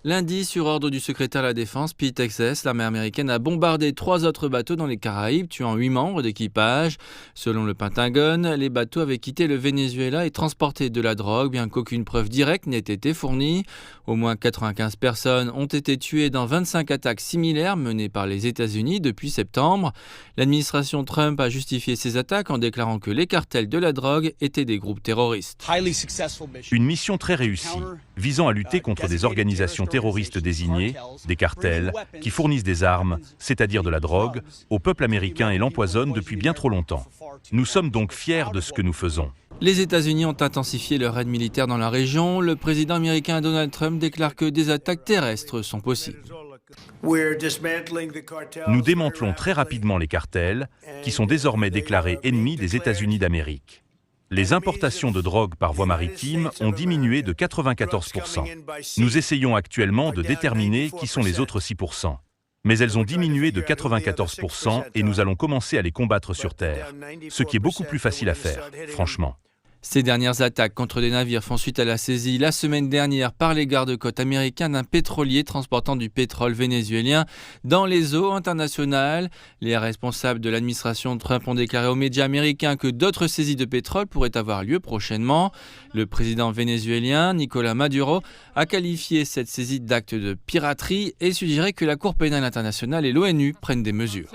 Lundi, sur ordre du secrétaire à la Défense, Pete Hegseth, l'armée américaine a bombardé 3 autres bateaux dans les Caraïbes, tuant 8 membres d'équipage. Selon le Pentagone, les bateaux avaient quitté le Venezuela et transporté de la drogue, bien qu'aucune preuve directe n'ait été fournie. Au moins 95 personnes ont été tuées dans 25 attaques similaires menées par les États-Unis depuis septembre. L'administration Trump a justifié ces attaques en déclarant que les cartels de la drogue étaient des groupes terroristes. Une mission très réussie, visant à lutter contre des organisations terroristes désignées, des cartels, qui fournissent des armes, c'est-à-dire de la drogue, au peuple américain et l'empoisonnent depuis bien trop longtemps. Nous sommes donc fiers de ce que nous faisons. Les États-Unis ont intensifié leur aide militaire dans la région. Le président américain Donald Trump déclare que des attaques terrestres sont possibles. Nous démantelons très rapidement les cartels, qui sont désormais déclarés ennemis des États-Unis d'Amérique. Les importations de drogue par voie maritime ont diminué de 94%. Nous essayons actuellement de déterminer qui sont les autres 6%. Mais elles ont diminué de 94% et nous allons commencer à les combattre sur terre. Ce qui est beaucoup plus facile à faire, franchement. Ces dernières attaques contre des navires font suite à la saisie la semaine dernière par les gardes-côtes américains d'un pétrolier transportant du pétrole vénézuélien dans les eaux internationales. Les responsables de l'administration Trump ont déclaré aux médias américains que d'autres saisies de pétrole pourraient avoir lieu prochainement. Le président vénézuélien Nicolás Maduro a qualifié cette saisie d'acte de piraterie et suggéré que la Cour pénale internationale et l'ONU prennent des mesures.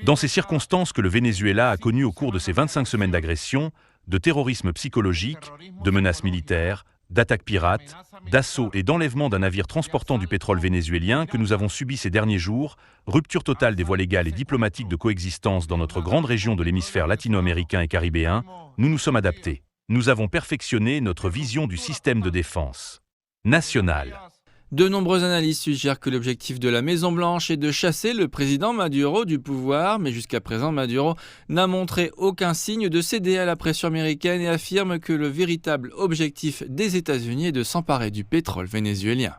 Dans ces circonstances que le Venezuela a connues au cours de ces 25 semaines d'agression, de terrorisme psychologique, de menaces militaires, d'attaques pirates, d'assauts et d'enlèvement d'un navire transportant du pétrole vénézuélien que nous avons subi ces derniers jours, rupture totale des voies légales et diplomatiques de coexistence dans notre grande région de l'hémisphère latino-américain et caribéen, nous nous sommes adaptés. Nous avons perfectionné notre vision du système de défense national. De nombreux analystes suggèrent que l'objectif de la Maison-Blanche est de chasser le président Maduro du pouvoir, mais jusqu'à présent, Maduro n'a montré aucun signe de céder à la pression américaine et affirme que le véritable objectif des États-Unis est de s'emparer du pétrole vénézuélien.